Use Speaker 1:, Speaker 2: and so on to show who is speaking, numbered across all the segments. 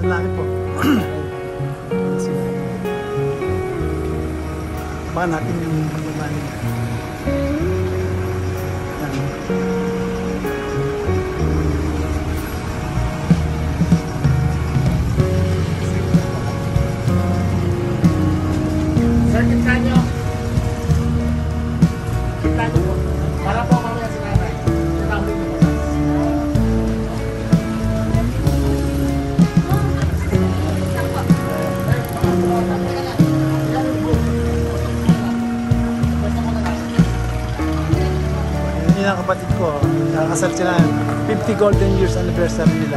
Speaker 1: Lalaki po. Baka natin yung pagbabahan niya.
Speaker 2: Sir, kita nyo. Kita nyo po. Para po mamaya si nanay. Kita nyo po.
Speaker 1: Yun ang kapatid ko. Nakakasal sila. 50 golden years anniversary nila.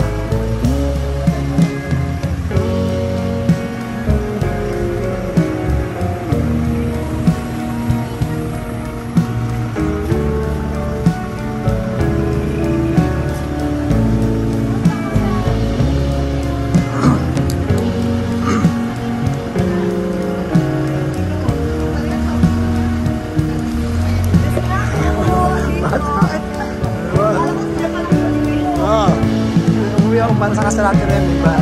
Speaker 1: Umuwi ako para sa kasalanan rin, di ba?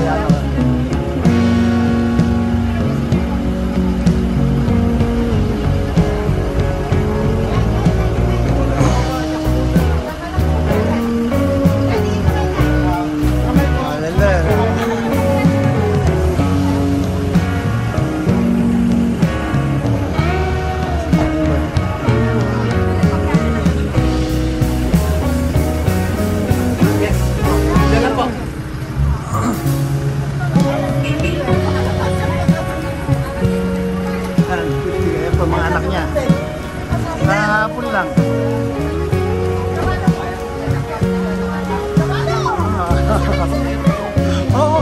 Speaker 1: Mga anak niya. Kahapon lang. Oo.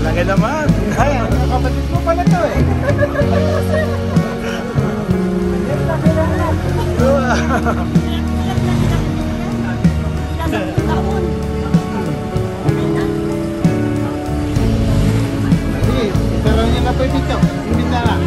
Speaker 1: Talaga naman. Ay, kapatid mo pala to eh. Pero niya na po dito. Hindi na lang.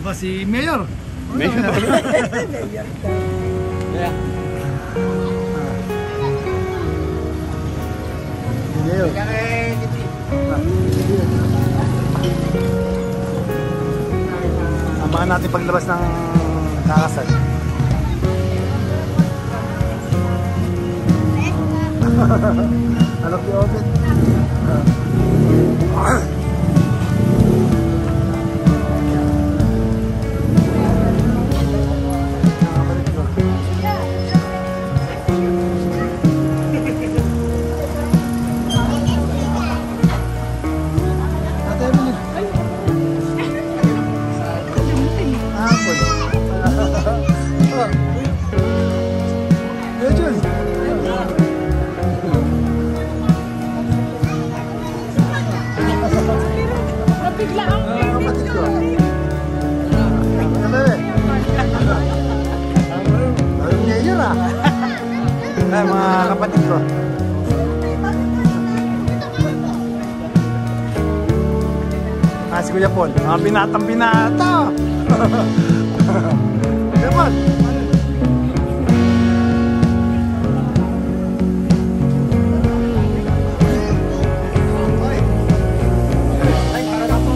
Speaker 1: Ba si Mayor?
Speaker 2: Mayor.
Speaker 1: Yeah. Mayor. Samahan natin paglabas ng kakasal. Alam ko open. Ay, mga kapatid ko. Si Kuya Paul, mga binatang binata. Kuya Paul. Ay, para na po.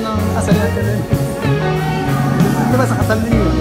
Speaker 1: ng asal natin rin. Diba sa kasal din yun?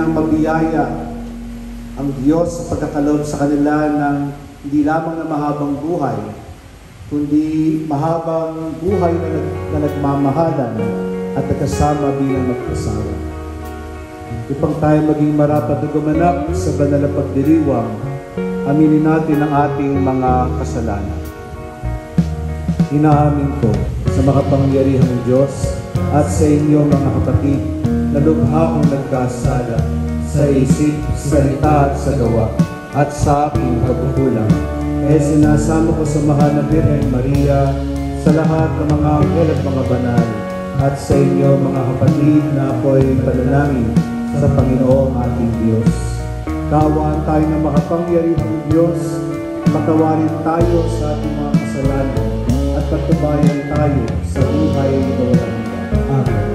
Speaker 3: nang mabiyaya ang Diyos sa pagkakaloob sa kanila ng hindi lamang na mahabang buhay, kundi mahabang buhay na nagmamahalan at nagkasama bilang mag-asawa. Upang tayo maging marapat na gumanap sa banal na pagdiriwang, aminin natin ang ating mga kasalanan. Inaamin ko sa makapangyarihang Diyos at sa inyo mga kapatid na lubha akong nagkasala sa isip, salita at sa gawa at sa aking pagkukulang. Sinasamo ko sa mahal na Birhen Maria, sa lahat ng mga anghel at mga banal, at sa inyo mga kapatid na ako'y panalangin sa Panginoong ating Diyos. Kaawaan tayo ng makapangyarihang Diyos, patawarin tayo sa ating mga kasalanan at pagtubayan tayo sa buhay na walang hanggan. Amen.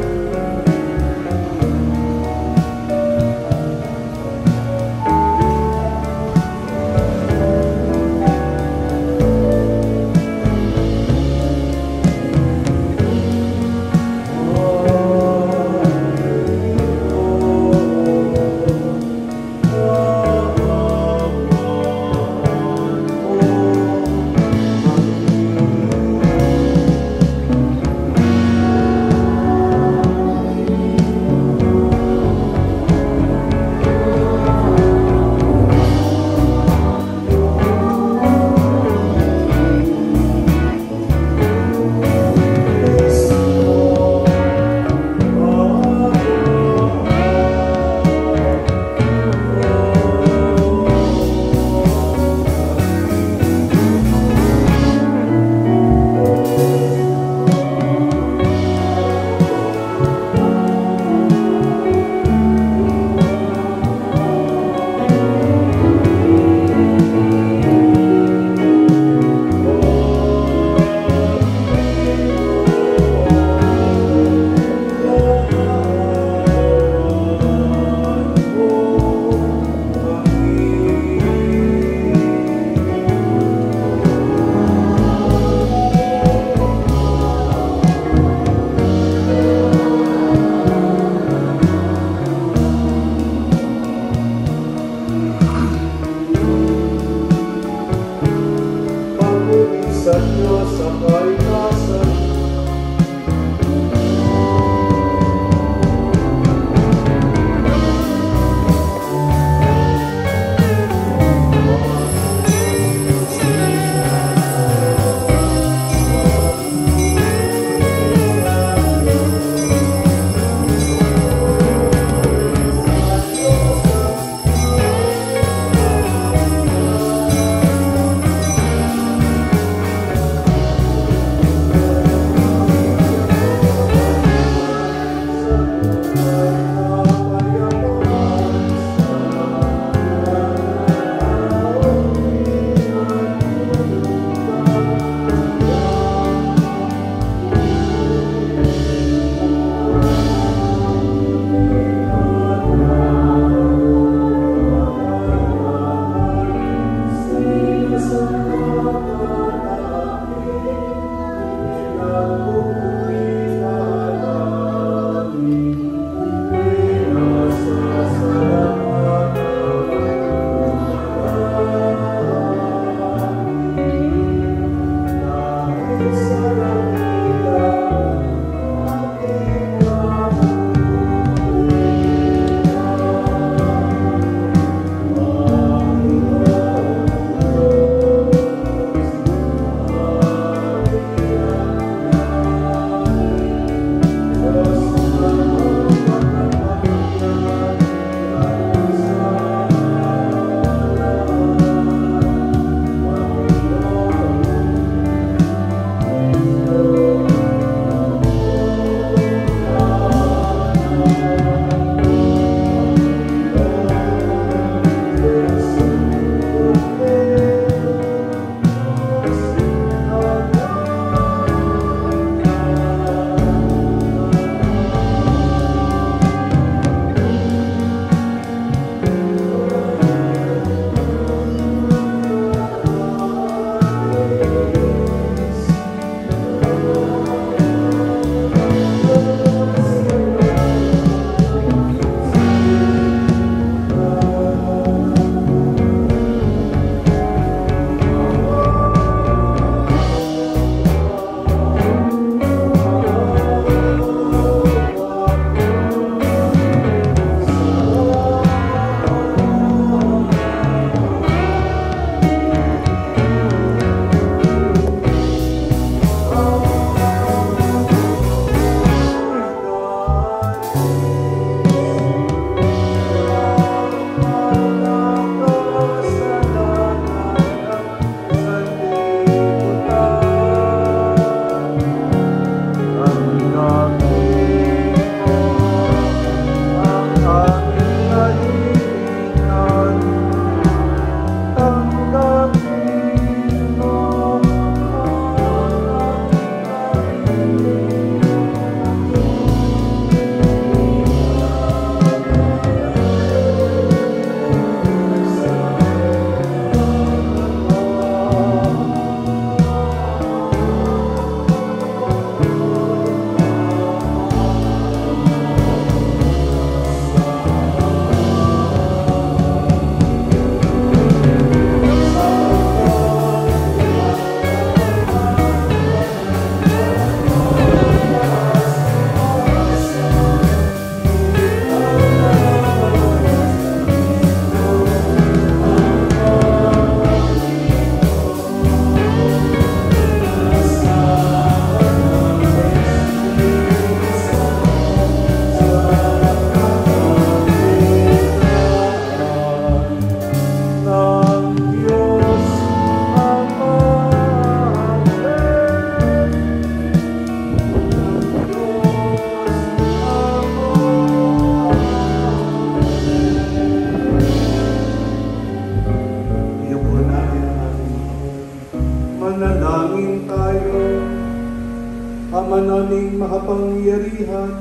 Speaker 3: Ama naming makapangyarihan,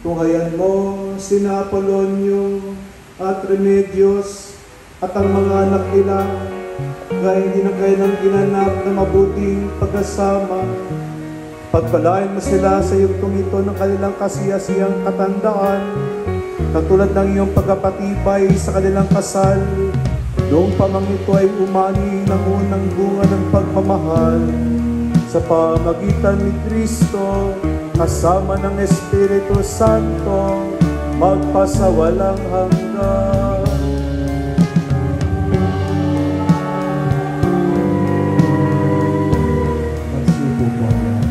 Speaker 3: tunghayan mo sina Apolonio at Remedios at ang mga anak nila, gaya din ang kailang ginanap na mabuting pagkasama. Pagpalain mo sila sa yugtong ito ng kanilang kasiyasiyang katandaan, katulad ng iyong pagkapatibay sa kanilang kasal, noong pamang ito ay umani ng unang bunga ng pagmamahal. Sa pamagitan ni Kristo, kasama ng Espiritu Santo, magpasawalang hanggan. Magsipo po ang lahat.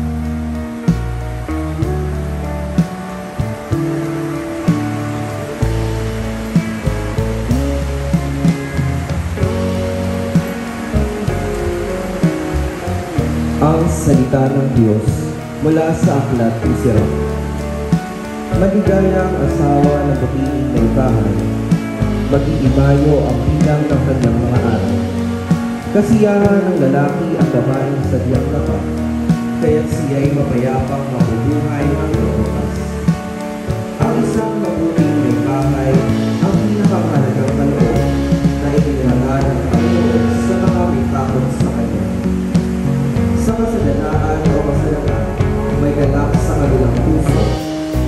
Speaker 4: Ang salita ng Diyos mula sa aklat ni Sirach. Maligaya ang asawa ng butiing may bahay, mag-iimayo ang bilang ng kanyang mga araw. Kasiyahan ng lalaki ang babaeng sadyang tapat, kaya't siya'y mapayapang mabubuhay ng wakas. Ang isang mabuting may bahay ang pinakamahalagang kaloob na inilalaan ng Panginoon sa mga may takot sa Kanya. Sa kasaganaan o kasalanan, may ganap sa kanilang puso,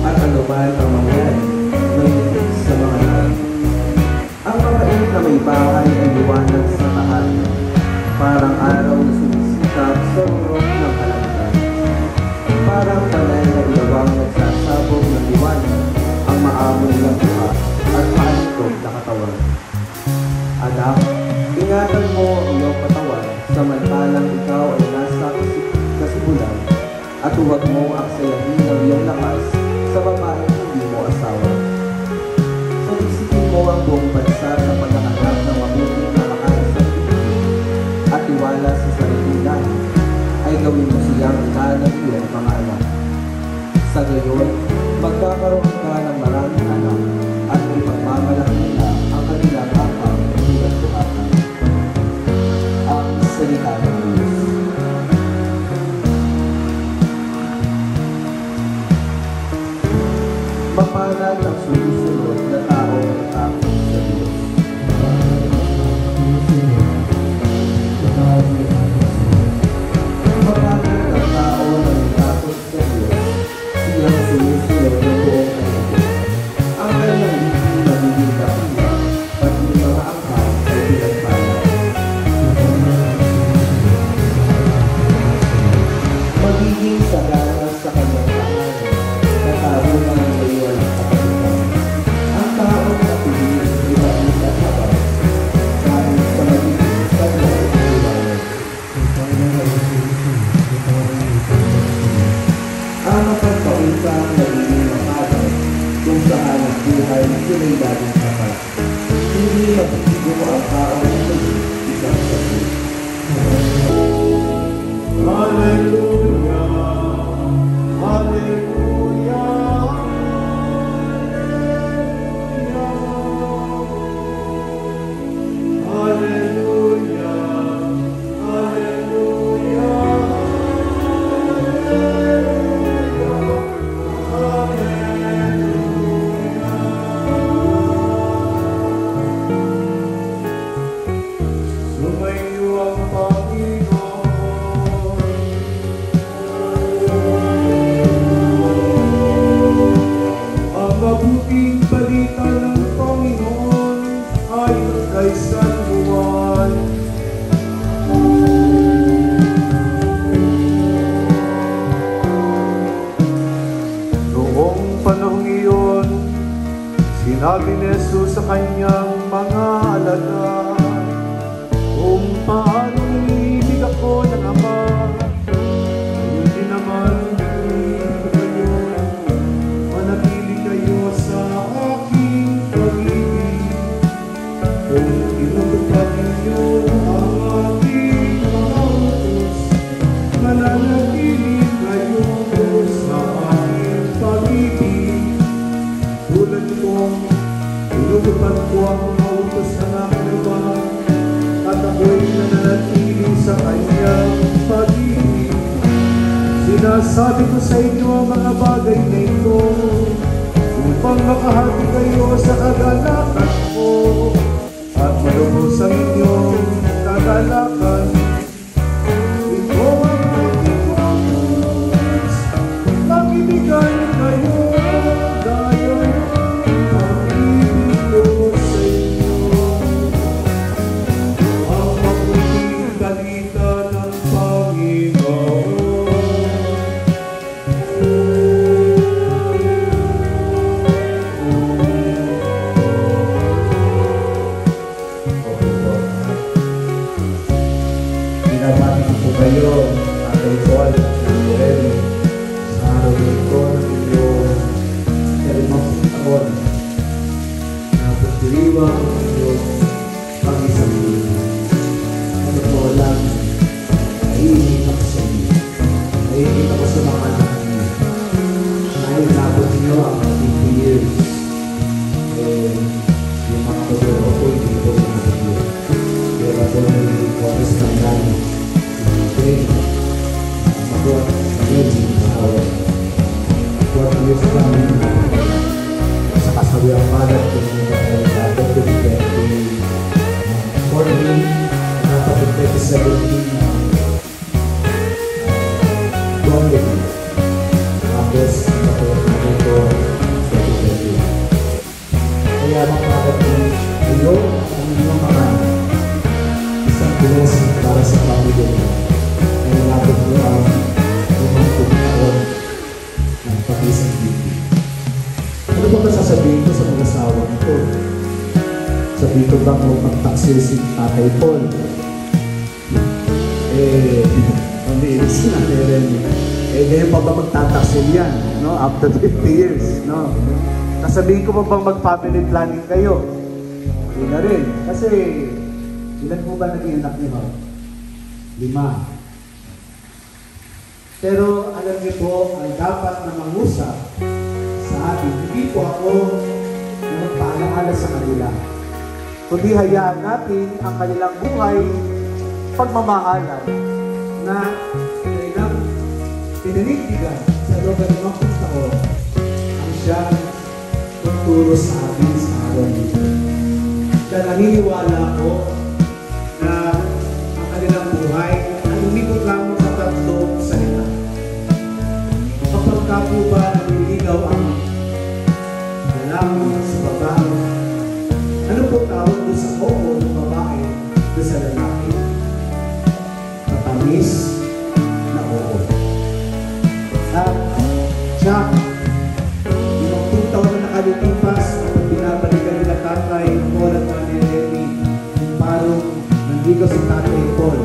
Speaker 4: at anuman ang mangyari, may litig sa mga lahat. Ang mabait na may bahay ay liwanag sa tahanan, parang araw na sumisikap sa urok ng kalangitan. Parang panay na ilawang nagsasabog ng liwanag ang maamoy ng buha at maalitog na katawan. Anak, ingatan mo ang iyong katawan samantalang ikaw ay nasa kasibulan, at huwag mong aksayahin ang iyong lakas sa babaeng hindi mo asawa. Solicithin mo ang buong bansa sa paghahanap ng mabuting nakakain sa pagkakas, at tiwala sa sariling lahi ay gawin mo siyang ina ng iyong mga anak. Sa gayon, magkakaroon ka ng maraming anak at ipagmamalaki nila ang kanilang kapang tulad buhatan. Ang salita ng Diyos. Mapalad ang sumusunod na tao ng takot sa Diyos. Mapalad ang tao ng takot sa Diyos, siyang sumusunod ng buong kanyang. Ang kanyang hindi nagiging dakila, pati mga angkan ay pinagpalad. Magiging sagana sa kanyang tahanan, na tao na ng mayon at kapalitan. Ang tao na piling ay mabit at habang, dahil sa magiging sagana at liwanag. Ang mapagpautang nagiging makagal, kung saan ang buhay sila'y laging sapat. Hindi mabibigo ang tao na naging isang sabi.
Speaker 3: Hallelujah, Hallelujah, Hallelujah, Sumayo ang Panginoon. Ang mabuting balita ng Panginoon ay kay San Juan. Noong panahong iyon, sinabi ni Jesus sa kanyang mga alagad, kung paano iniibig ako ng Ama, ayun din naman iniibig kayo. Manatili kayo sa aking pag-ibig. Kung tinutupad ninyo ang aking mga utos, mananatili kayo sa aking pag-ibig. Tulad kong tinutupad ko ang mga utos ng aking Ama, at ako'y nananatili sa kanyang pag-ibig. Si Sinasabi ko sa inyo ang mga bagay na ito upang makahati kayo sa kagalakan ko at malubos sa inyong kagalakan. Ito ang aking focus, makibigay kayo gaya ng pag-ibig ko sa inyo. Ang mabuting balita ng Panginoon. Binabati ko po kayo, Tatay Paul, Remy, sa araw nito ng inyong kalimang taon na pagdiriwang ng inyong pag-isang linggo. Ano po lang, naiinit ako sa inyo. Naiinit ako sa mga anak niyo. Dahil nabot niyo ang 50 years. Yung mga pagdiriwa ko, hindi po nabot. Pero ako yung oras ng gani. Okay. Mabuhat ngayon sa awan. 4 years kami sa kasawiang palat kung hindi na tayo dapat to be 40 dapat to 2017 golden. Tapos matawag na ito 2020. Kaya makakat kayo ang inyong mga isang blessing para sa pamilya niyo. Kaya labot niyo ang lumang taon ng pag-isang bibig. Ano ba masasabihin ko sa mga asawa nito? Sabihin ko bang magtaksil si Tatay Paul? Mamiilis na rin. Ngayon pa ba magtataksil yan? No? After 50 years. No? Nasabihin ko ba bang mag-family planning kayo? Hindi na rin. Kasi ilan po ba naging anak niyo? 5. Pero alam niyo po, ang dapat na mangusap sa atin, hindi po ako na magpaalaala sa kanila. Kundi hayaan natin ang kanilang buhay pagmamahalan na kanilang pinanindigan sa loob ng 10 taon ang siyang magturo sa atin sa araw nito. Dahil naniniwala ako na ang kanilang buhay ay umikot lamang sa 3 salita. Kapag ka po ba naniligaw ang lalaki sa babae, ano po tawag po sa oo ng babae doon sa lalaki? Matamis na oo. At siya, yung 2 taon na nakalilipas, kapag binabalikan nila Tatay Paul at Nanay Remy, yung parang nandigaw si Tatay Paul,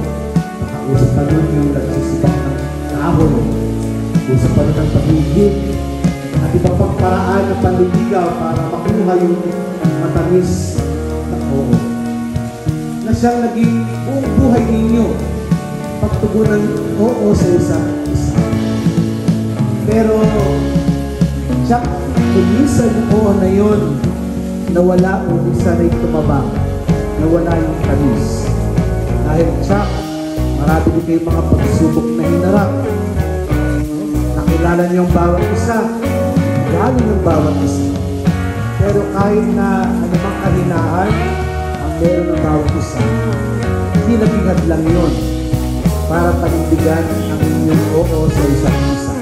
Speaker 3: nakausap pa nun yung nagsisibak ng kahon, usap pa nun ng pag-ibig, at iba pang paraan ng panliligaw para makuha yung matamis na oo. Na siyang naging buong buhay ninyo, pagtugunan oo sa isa't isa. Pero, siya, kung minsan yung oo na yun, nawala o minsan ay tumaba, nawala yung tamis. Dahil siya, marami din kayong mga pagsubok na hinarap. Nakilala niyo yung bawat isa, gano'n yung bawat isa. Pero kahit na anumang kahinaan ang meron ng bawat isa, hindi nabingad lang yun para panindigan ang inyong oo sa isa't isa.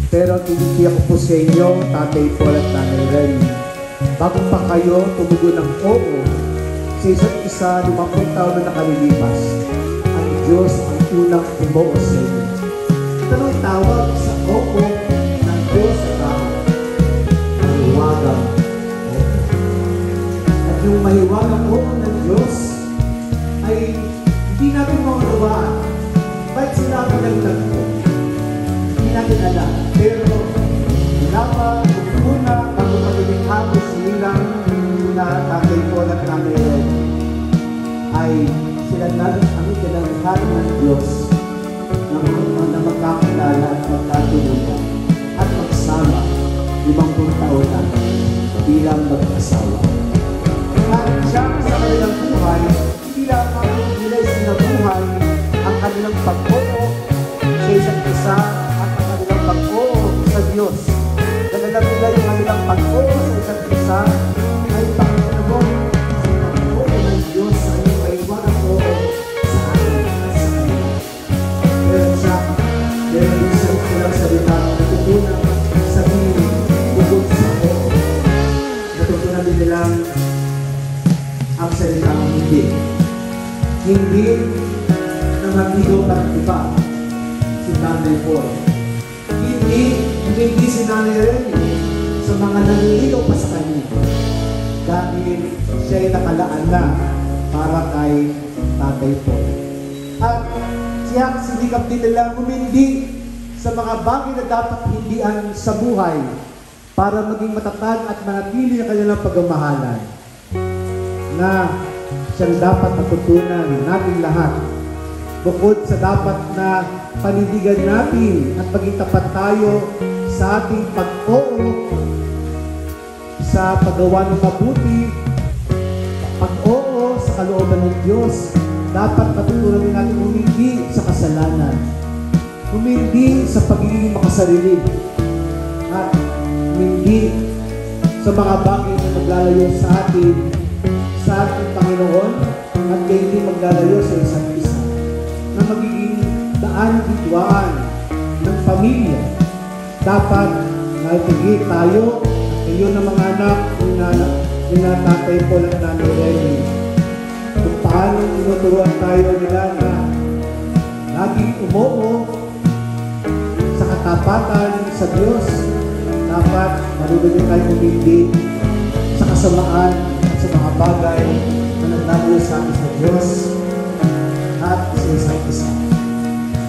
Speaker 3: Pero tinitiyak ko po sa inyo, Tatay Paul at Nanay Remy, bago pa kayo tumugon ng oo sa isa't isa 50 taon na nakalilipas, ang Diyos ang unang umuo sa inyo. Ito ang tawag sa oo ng Diyos sa tao, mahiwagang oo. At yung mahiwagang oo ng Diyos ay hindi natin maunawaan. Ba't sila pinagtag ko? Hindi natin alam. Pero wala pa, una, bago pag-ibighan ko silang na Tatay Paul at Nanay Remy, ay sila natin ang itinaghan ng Diyos na magkakilala at magkatulungan at magsama 50 taon na bilang mag-asawa. At siya sa kanilang buhay, hindi lamang nila sinabuhay ang kanilang pag-oo sa isa't isa at Hindi nangagilo ng iba si Nanay Paul. Hindi si Nanay Remy sa mga naniligaw pa sa kanya. Dahil siya ay nakalaan na para kay Tatay Paul. At siya sinikap din nila humindi sa mga bagay na dapat hindian sa buhay para maging matatag at manatili ang kanilang pagmamahalan na siyang dapat natutunan natin lahat. Bukod sa dapat na panindigan natin at maging tapat tayo sa ating pag-oo sa paggawa ng mabuti, pag-oo sa kalooban ng Diyos, dapat matutunan din natin humindi sa kasalanan, humindi sa pagiging makasarili, at humindi sa mga bagay na maglalayo sa ating Panginoon at hindi maglalayo sa isa't isa, na magiging daan bituan ng pamilya. Dapat nakikinig tayo at kayo ng mga anak ni Tatay Paul at Nanay Remy kung paano tinuturuan tayo nila na laging umuo sa katapatan sa Diyos. Dapat marunong din tayo humindi sa kasamaan at sa mga bagay na nagdalayo sa atin sa Diyos at sa isa't isa.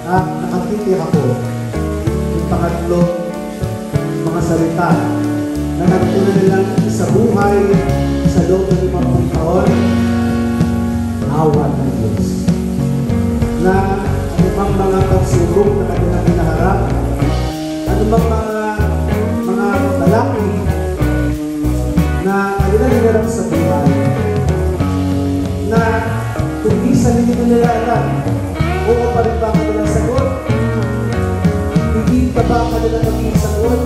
Speaker 3: At nakatitik ako yung pangatlong mga salita na natutunan nilang sa buhay sa loob ng 50 taon, awa ng Diyos. Na anumang mga pagsubok na kanilang hinaharap, anumang mga lalaki na kanilang hinaharap sa buhay, na kung isa hindi nila alam, oo pa rin ba kanilang sagot? Hindi pa ba kanilang maging sagot?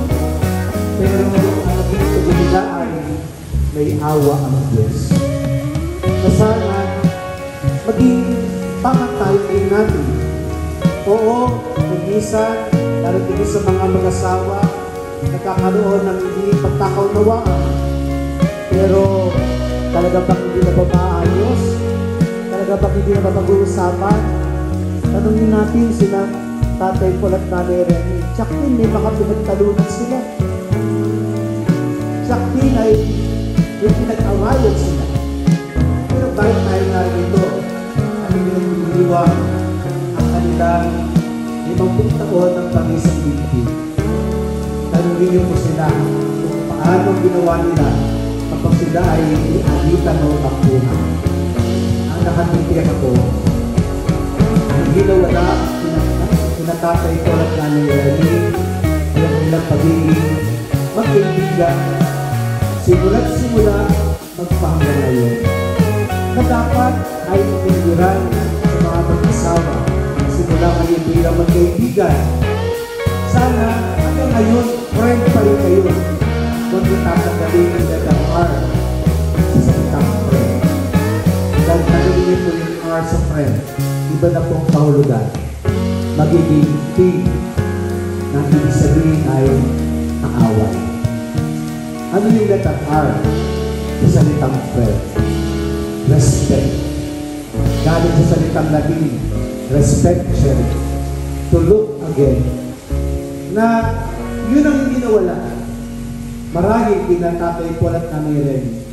Speaker 3: Pero ang naging sagot nila ay may awa ang Diyos. Na sana maging pangat tayo din natin. Oo, minsan, lalo din sa mga mag-asawa, nagkakaroon ng hindi pagkakaunawaan. Pero talaga bang hindi na ba maayos? Talaga bang hindi na ba mag-uusapan? Tanungin natin sila Tatay Paul at Nanay Remy. Tsak din, may mga pinagtalunan sila. Tsak din ay yung pinag-awayan sila. Pero bakit tayo narito? Ano yung iniwang ang kanilang 50 taon ng pangisang bibig? Tanungin niyo po sila kung paano ginawa nila kapag sila ay ialitan o bakuna. Ang nakatitig ako, hindi na wala Tatay Paul at Nanay Remy ang ilang pagiging magkaibigan simula't simula magpahanggang ngayon, na dapat ay piniliran sa mga mag-asawa simula ngayon bilang magkaibigan. Sana hanggang ngayon friend pa rin kayo kung itatanggalin ang letter R sa salitang friend. Dahil nagiging po yung R sa friend, iba na pong kahulugan. Magiging P na ibig sabihin ay kaaway. Ano yung letter R sa salitang friend? Respect. Galing sa salitang Latin, respect, charity. To look again. Na yun ang hindi nawala. Marahil kina Tatay Paul at Nanay Remy,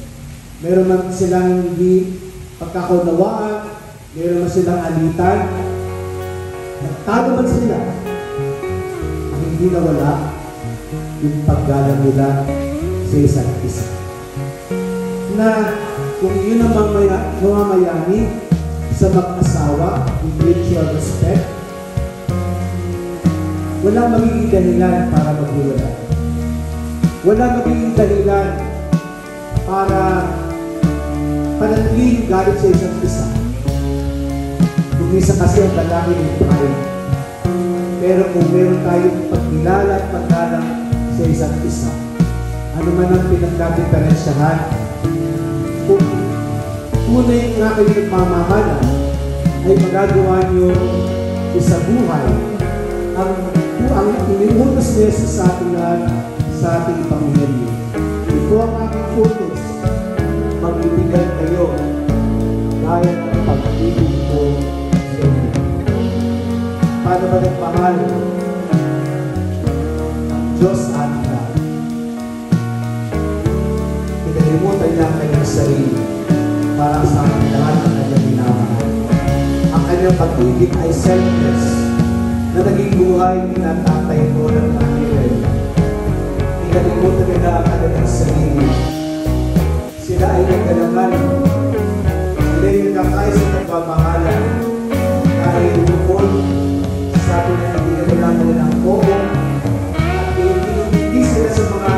Speaker 3: meron man silang hindi pagkakaunawaan, meron man silang alitan, nagtalo man sila, ang hindi nawala yung paggalang nila sa isa't isa. Na kung yun ang mamamayani sa mag-asawa, yung mutual respect, walang magiging dahilan para maghiwalay. Walang magiging dahilan para panatilihin yung galit sa isa't isa. Kung isa kasi ang lalaki ng pride. Pero kung meron tayong pagkilala at paggalang sa isa't isa, ano man ang pinagkadiferensyahan, kung tunay nga kayo nagmamahala, ay magagawa nyo sa buhay ang iniutos ni Jesus sa ating lahat sa ating Panginoon. Ito ang aking utos, mag-ibigan kayo gaya ng pag-ibig ko sa inyo. Paano ba nagmahal ang Diyos ating lahat? Pinalimutan niya ang kanyang sarili para sa ating lahat ng kanyang minamahal. Ang kanyang pag-ibig ay selfless na naging buhay ni tatay ko ng Daniel. Pinalimutan nila ang kanyang sarili. Sila ay nagkalangan. Sila ay nagkakay sa pagmamahalan. Dahil bukod, sabi na hindi na kailangan nila ng pogo at hindi sila sa mga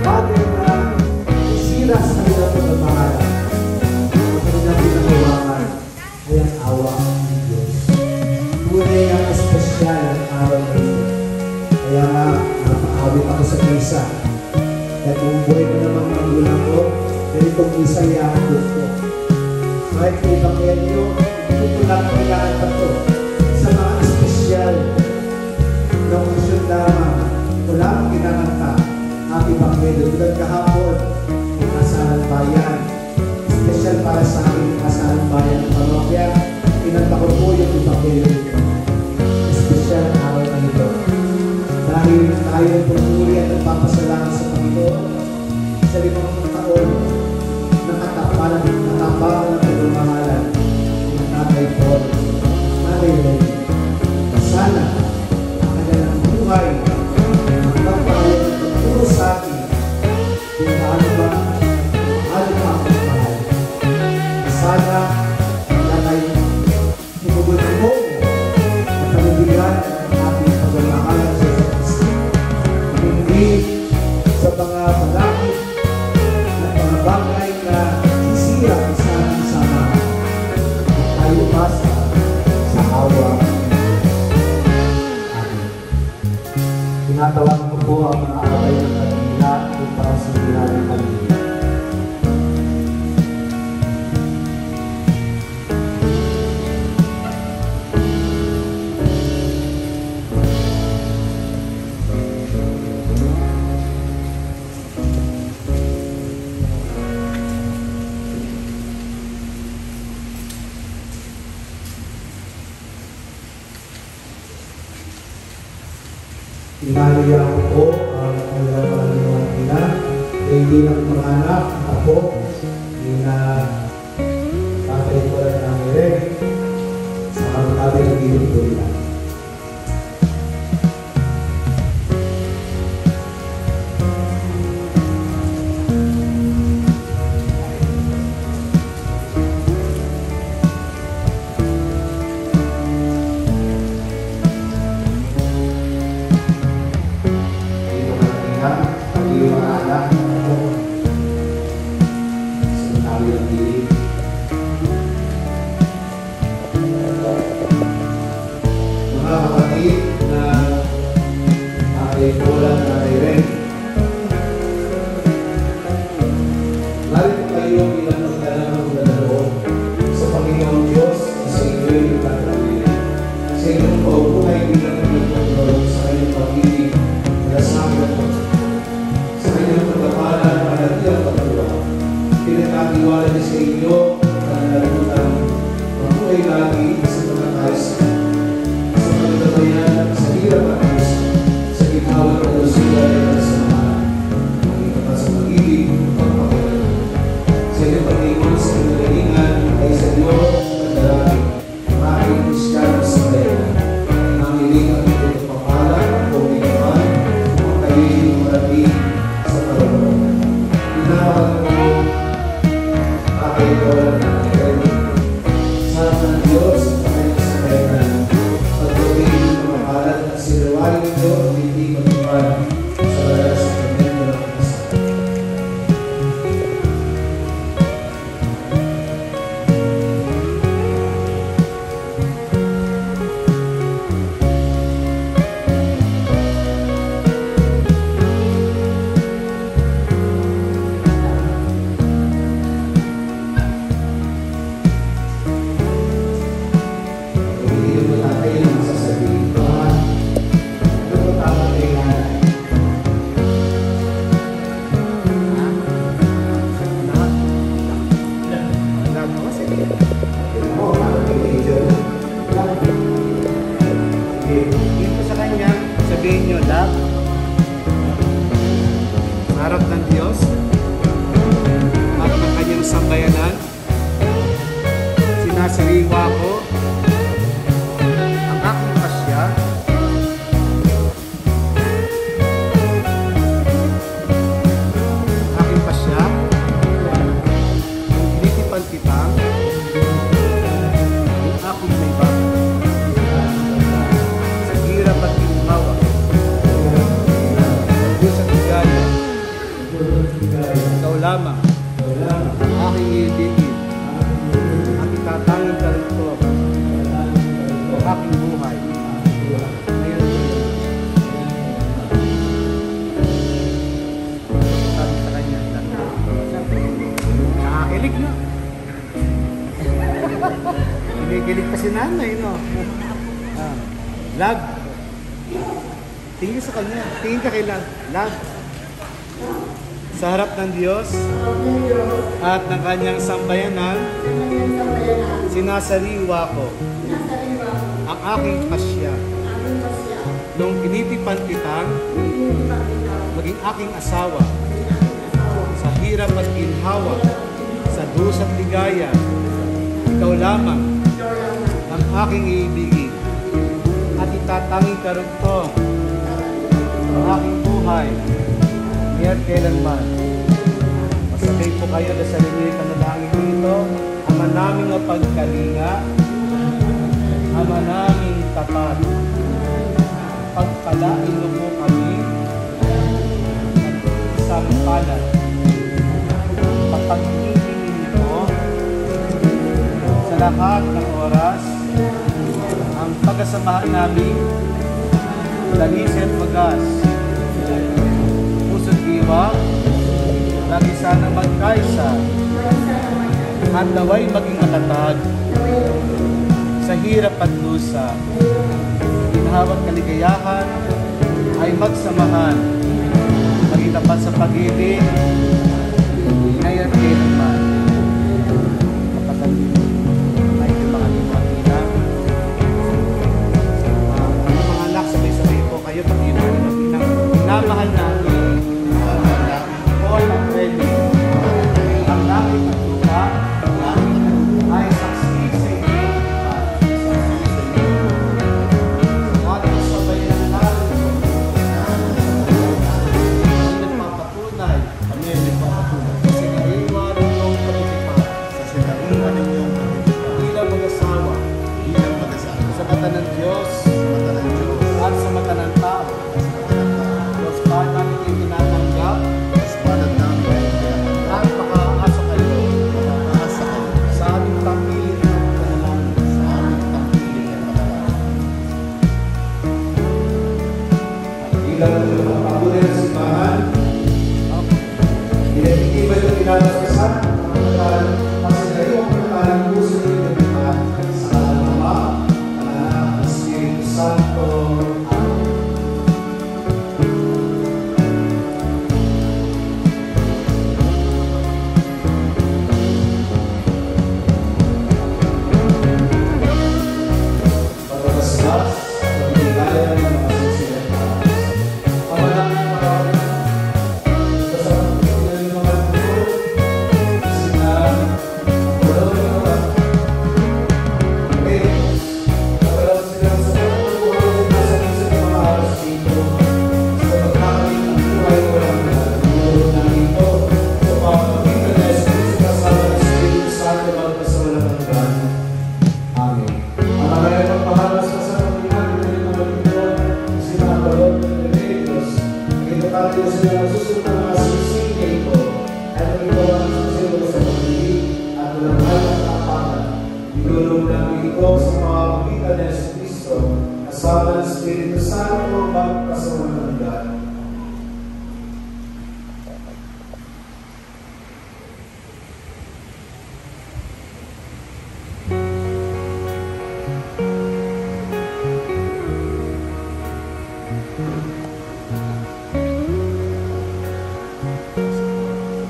Speaker 3: bagay na isira sa kanilang pagmamahalan. Ang kanilang pinagawakan ay ang awa ng Diyos. Tunay ang espesyal ang araw na ito. Kaya nga, napakawit ako sa misa. Kaya kung buhay ko naman ang gulang ko, ganitong misa iahagod ko. Kahit may bakyan nyo, hindi ko lang kailangan ito sa mga espesyal na umusyon lamang. Wala akong kinakanta ang Ebanghelyo. Tulad kahapon, yung Kasalan Bayan. Espesyal para sa akin yung Kasalan Bayan ng Parokya. Kinanta ko po yung Ebanghelyo. Espesyal araw na ito. Dahil tayo ang pumuli at nagpapasalamat sa Panginoon sa 5 taon nakatapalan ng pagmamahalan ng Tatay Paul, Nanay Ren. Sana ang kanilang buhay ang magpahayag ng pagturo sa akin kung paano ba mahal mo ang mahal. Sana ang nanay tumugod mo at panubigan ang ating pagmamahalan sa Kristo. Hindi sa mga malapit na mga bagay na sisira sa ating samahan. Tayo umasa sa awa. Amen. Tinatawagan ko po ang mga away ng kanila upang sindihan ng kanila. Inalaya ko po ang kanilang panginoon ina, hindi ng mga anak, apo, ina, tatay ko lang namin rin, sa mga ng ilong ko nila. Sa sariwa ko, ang aking pasya, tinitipan kita, ang aking may bago. Sa hirap at ginhawa, sa Diyos at ligaya, ikaw lamang, ang aking iibigin, at itatangin ka rin ko, ang aking buhay. Ngayon, sabi sa kanya, nakakilig na. Kinikilig pa si nanay, no? Love. Tingin sa kanya. Tingin ka kay Love. Love. Sa harap ng Diyos at ng kanyang sambayanan, sinasariwa ko ang aking pasya. Nung kinitipan kitang maging aking asawa, sa hirap at ginhawa, sa dus at ligaya, ikaw lamang ang aking iibigin, at itatanging karugtong ang aking buhay ngayon kailanman. Masakay po kayo na sa limit na nalangin dito. Ama naming mapagkalinga, Ama naming tapat, pagpalain mo po kami ng isang palad. Pagpagigingin mo sa lahat ng oras ang pagkasamahan namin, dalis at wagas, puso't diwa, lagi sana magkaisa, at naway maging matatag sa hirap at lusa. Ginhawat kaligayahan ay magsamahan, maging tapat sa pag-ibig, ngayon kailanman. Kapatid, ay yung mga limuatina. Mga anak, sabay-sabay po kayo pag-ibig. Namahal namin. Paul at Freddy. Ang langit at lupa ay saksi sa inyo. At sabay na natin. Kami nagpapatunay. Kami nagpapatunay. Sa sinaliwa ninyong pagtitipan. Sa sinaliwa ninyong pagtitipan. Bilang mag-asawa. Bilang mag-asawa. Sa mata ng Diyos. Sa mata ng Diyos. At sa mata ng tao. Diyos pa namin yung tinatanggap. Diyos pa namin yung tinatanggap. At makaasa kayo. Makaasa kayo. Sa aming pamilya ng panalangin. Sa aming pamilya ng panalangin.
Speaker 4: Bilang ng pagpapunin ng simbahan, inatitibay ng pinalasasan, kasi na iyo ang pagkalang puso ng itabihan sa Ama, Anak, Espiritu Santo. Pagkakaslas, pagkikaya ng mga sisiyan. Ama namin maraming kasama ng mga guru, sina Polo ng mga Pilipinos, nagalaw sila sa pagkakuha ng nasa minsan ng mga aras dito, sa pagkakalit ng buhay ko lang na guru namin ito, sa pamamagitan na Espiritu kasama ng Espiritu Santo magpasawalang hanggan. Amen. Ang mga nagpapahal sa kasama ng mga sina Polo ng Pilipinos, nagkakali ko sila nasusunod ng mga sinisingay ko at nagkakawa ng susunod sa pag-ibig at walang hayang at kapatan. Nilulong namin ito sa pamamagitan ng Jesucristo kasama ng Espiritu Santo magpasawalang hanggan.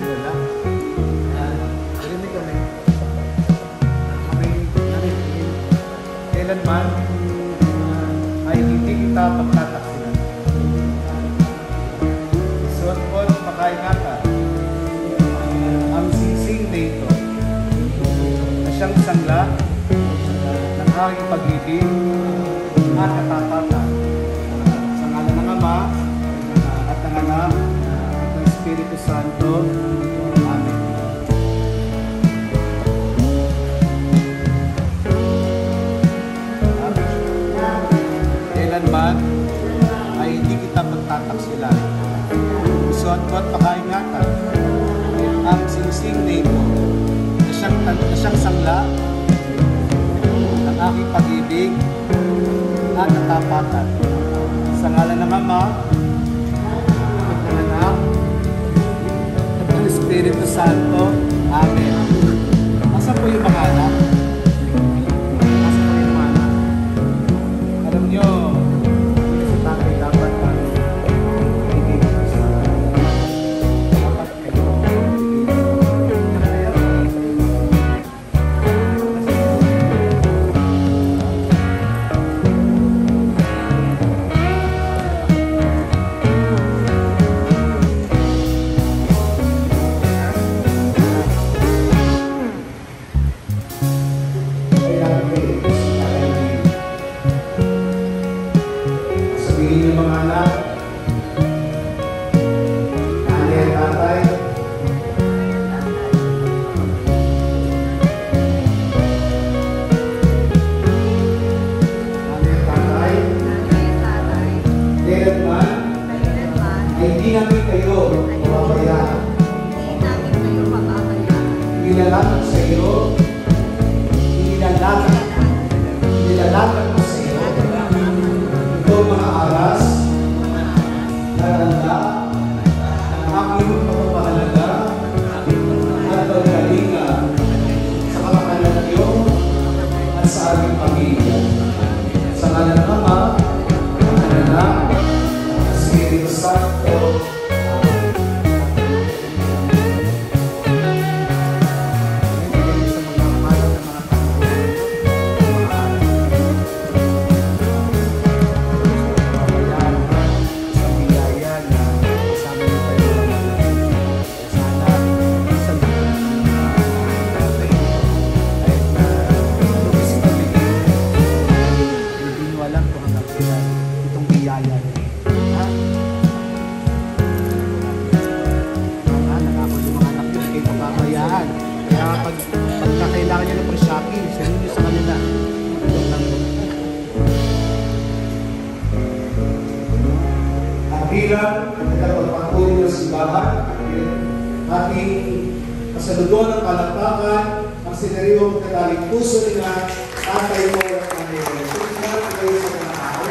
Speaker 3: Wala. Narinig kami. Kami narinig. Kailanman ay hindi kita pagtataksilan. Isuot ko at makaingatan ang sising na ito na siyang sangla sa aking pag-ibig at katapatan. Sa ngalan ng Ama at ng Anak at ng Espiritu Santo. Amen. Kailanman ay hindi kita pagtataksilan. Gustuhan ko at pakaingatan ang singsing na ito na siyang sangla ng aking pag-ibig at katapatan. Sa ngalan ng Ama at ng Anak at ng Espiritu Santo. Amen. Asa po yung mga anak? Asa po yung mga anak? Alam nyo, hindi sa tatay dapat ibig sa dapat kayo. Sabihin yung mga anak, nanay at tatay, kailanman ay hindi namin kayo pababayaan. Inilalapit sa iyo, inilalapit mo sa iyo, ito mga aras, naranda, ang aking pagpapahalaga, at pagkalinga sa kakakalagyo at sa aming pamilya. Sa ngalan ng Ama, ng Anak, at sa Espiritu Santo. Itong biyaya. Ha? Nakako yung mga anak nyo, kayo pababayaan. Kaya pag kailangan nyo ng pre-shopping, sabihin nyo sa kanila. Itong lang yun. Ang bilang, nagkapagpatuloy ng simbahan, ating kasaluduan ng palakpakan, ang sineryong kataling puso nila, at kayo mo ang kanila. Susunod kayo sa mga tao.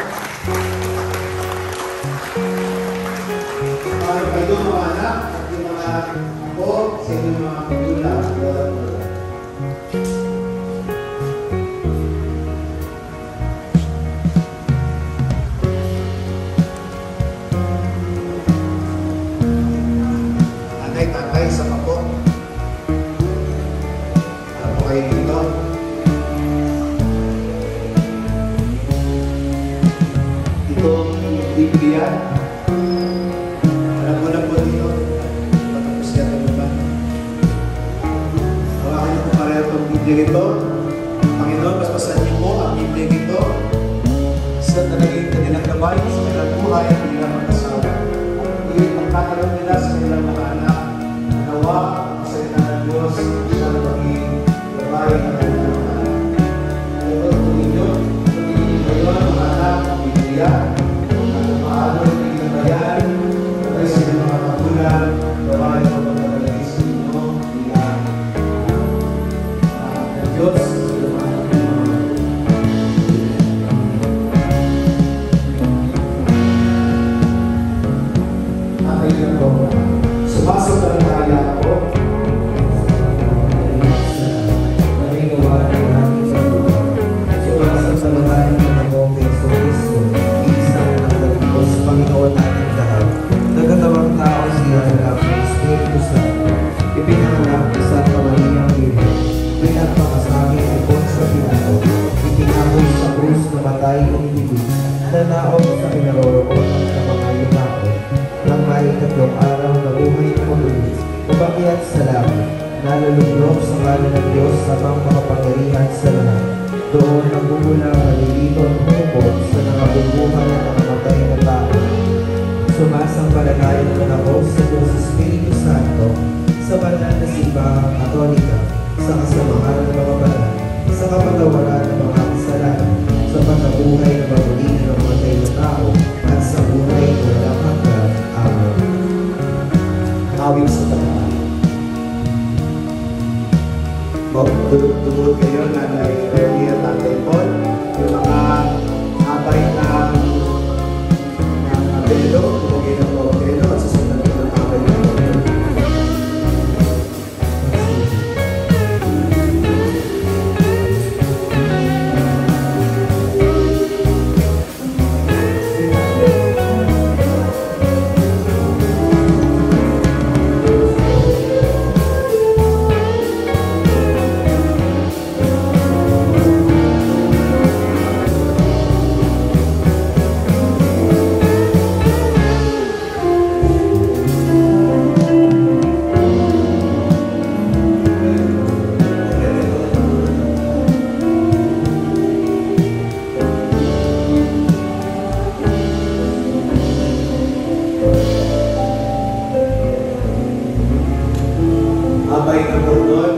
Speaker 3: Para kayo mga anak at yung mga ako sa inyong mga magulang. Nanay, tatay, sa papo. Alam po kayo dito. Itong Biblia. Alam mo na po dito. Matapos niya ito ba? Hawakan niyo po pareho itong Biblia ito. Panginoon, basbasan niyo po ang Biblia ito sa talagang kanilang gabay sa kanilang buhay at kanilang mag-asawa. Iyon ang katalong nila sa kanilang mga anak. Nawa ang salita ng Diyos sa maging gabay at kanilang mga anak. Alam mo po ninyo, pagiging kayo ang mga anak ng Biblia, at paano yung bayan, at sa inyong mga magulang, gabay at pagpapalagay sa inyo, bilang ng Diyos sa inyong mga sumasampalataya ako
Speaker 4: Nagagawa ng aming Panginoon. Sumasampalataya ng Panginoong Jesucristo, isang Diyos, Panginoon nating lahat. Nagkatawang tao siya ng aking Espiritu Santo. Ipinanganak ni Santa Maria Virgen. Pinagpakasami ni Poncio Pilato. Ipinahon sa krus, namatay ang libing. Nanaog sa kinaroroonan ng mga yumao. Nang may tatlong araw na buhay na muli, umakyat sa langit, nalulublog sa ngalan ng Diyos habang makapangyarihan sa lahat. Doon ang nagmumulang nalilitong humubog sa nangabubuhay ng namatay na tao. Sumasambalalay naman ako sa Diyos Espiritu Santo, sa banal na simbahang Katolika, sa kasamahan ng mga banal, sa kapatawaran ng mga kasalanan, sa pagkabuhay na mabuli ng namatay na tao, at sa buhay na walang hanggan. Amen.
Speaker 3: Awit sa talaan. Tugod kayo, Nanay Remy at Tatay Paul, yung mga abay ng abelo, tumugin ng mga abelo, at susunod ko ng abay ng abelo. Abay ng bundol.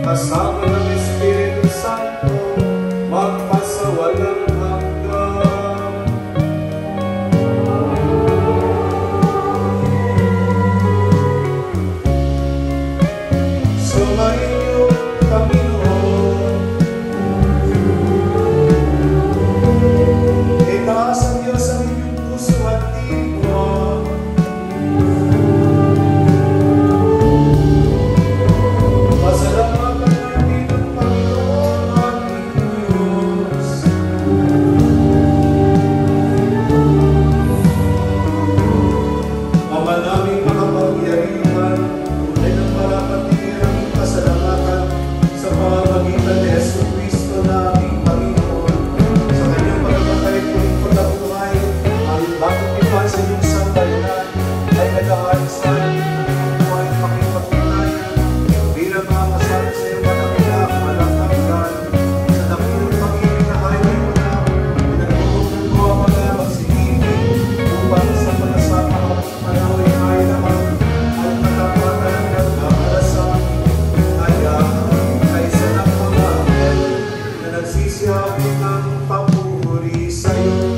Speaker 3: Kasama ng Espiritu Santo, magpasawalang hanggan. Sumainyo, Panginoon. Itaas ang Diyos ang inyong puso at diwa. Pasalamatan natin ang Panginoon ating Diyos. Ama naming makapangyarihan, tunay ng marapatirang pasalamatan sa pamamagitan ni Jesucristo na aming Panginoon. Sa kanyang pagkamatay tuwing pagkabuhay, ang bagong ipan sa iyong sambayanan ay nag-aalis sa ating buhay pakipagpinayan bilang mga kasal sa iyong manapilak, malakanggan. Sa dakilang pag-ibig na highway mo na, pinagpupunan ko ang mga pagsigibig upang sa pagkasama ko panahon ay naman at matapatan ng nagkakalasan. Kaya ay sa ng mga anghel na nagsisiyabi ng papuri sa iyo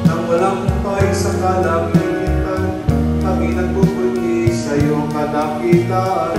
Speaker 3: nang walang pay sa kalamitan, kami nagpupuli sa iyong kadakitaan.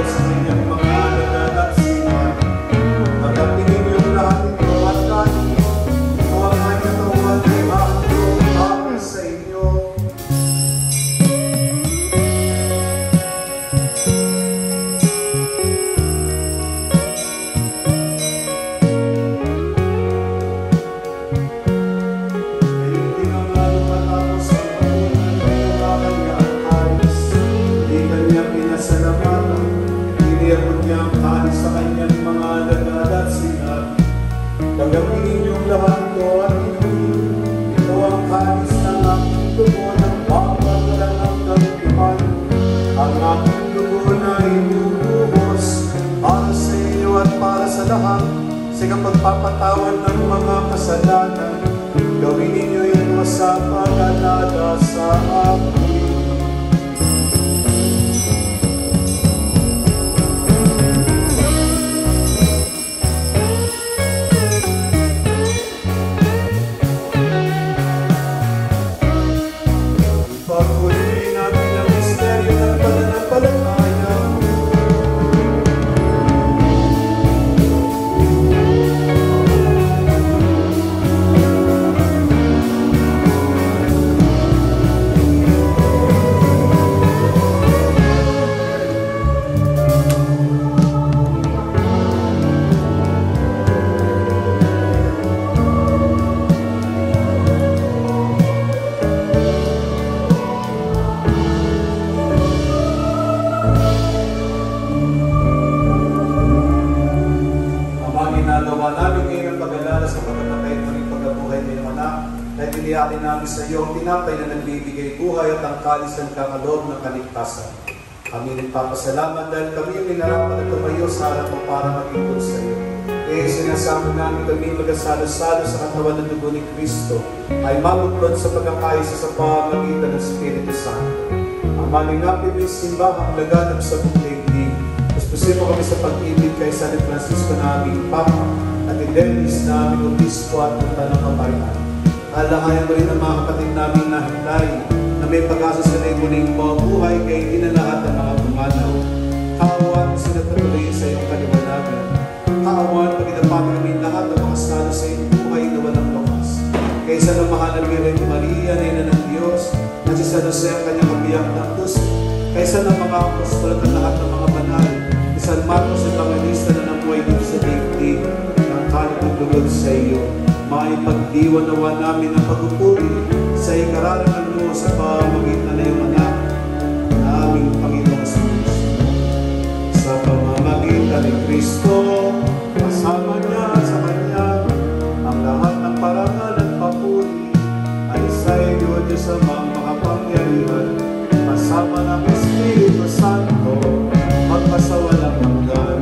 Speaker 3: sa kanyang mga alagad at sinuman. Pagdatingin yung lahat ito at kanin, ito ang may katawan ay mahandog para sa inyo. Ngayon din ang lumatapos ang pagkunan ng mga kanyang ayos. Hindi kanya pinasalamatan, iniabot niya ang kanin sa kanyang mga alagad at sinabi, "Pagdatingin niyong lahat ito at inumin, ito ang kanis ng aking dugo ng pagpagalan ng kaligtasan. Ang aking dugo na inubuhos para sa inyo at para sa lahat sa kapagpapatawad ng mga kasalanan. Gawin ninyo ito sa pag-alala sa akin." Pagpurihin natin ang misteryo ng pananampalataya. Ama, ginagawa namin ngayon ang pag-alala sa pagkamatay at maging pagkabuhay ng iyong anak, dahil iniyakin namin sa iyo ang tinapay na nagbibigay buhay at ang kalis ng kakaloob ng kaligtasan. Kami nagpapasalamat dahil kami ang minarapat at tumayo sa harap mo para maglingkod sa iyo. Kaya sinasama namin kami magasalo-salo sa katawan ng dugo ni Kristo ay mabuklod sa pagkakaisa sa pamamagitan ng Espiritu Santo. Ang malingapin mo yung simbahang laganap sa buong daigdig. Puspusin mo kami sa pag-ibig kay San Francisco na aming Papa at Dennis na aming Obispo at ng Tanang Kabayan. Alahayan mo rin ang mga kapatid namin na hinday na may pag-asa sa muling mabuhay kay hindi na lahat ng mga pumanaw. Kaawaan sila patuloy sa iyong kaliwanagan. Kaawaan pag-inapatan kami lahat ng mga salo sa iyong buhay na walang wakas. Kaysa ng mahal na Birhen Maria na ina ng Diyos at si San Jose ang kanyang kabiyak ng puso. Kaysa ng mga apostol at lahat ng mga banal, si San Marcos at Evangelista na namuhay dito sa daigdig ng kalulugod sa iyo. Maipagdiwan nawa namin ang pagpupuri sa ikararangan mo sa pamamagitan na iyong anak na aming Panginoong Jesus. Sa pamamagitan ni Kristo, kasama niya at sa Kanya, ang lahat ng parangal at papuri ay sa iyo, Diyos amang makapangyarihan, kasama ng Espiritu Santo, magpasawalang hanggan.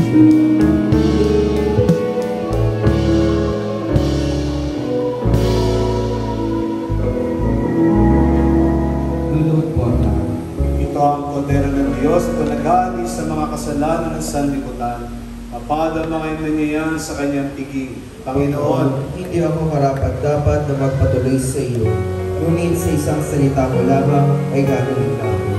Speaker 4: Lulod po ang lahat.
Speaker 3: Ito ang kondena ng Diyos at nag-aalis sa mga kasalanan ng sanlibutan. Mapad ang mga inanyayan sa kanyang tiging. Panginoon,
Speaker 4: hindi ako karapat dapat na magpatuloy sa iyo. Ngunit sa isang salita mo lamang ay gagawin na ako.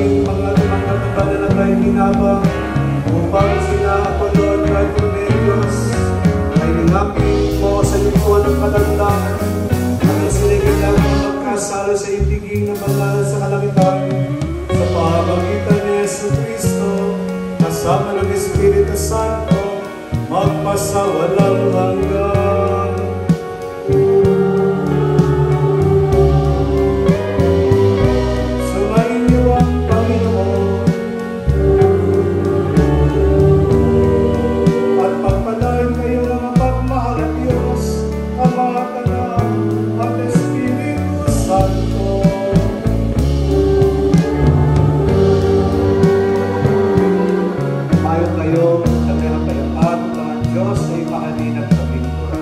Speaker 3: aming mga pananatay hinabang upang sila Apollo at Cornelius ay ningapin mo sa likuan ng kalandakan at ang sinigilan ng magkasalo sa ibiging ng banal sa kalangitan sa pamagitan ni Yesu Cristo kasama ng Espiritu Santo magpasawalang hanggan. Sumainyo ang Panginoon at pagpalain kayo ng mapagmahal at Diyos, Ama at Anak at Espiritu Santo. Tayo kayo sa kapayapaan ng Diyos ay mahalin at kapinturan.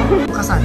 Speaker 1: Kasal.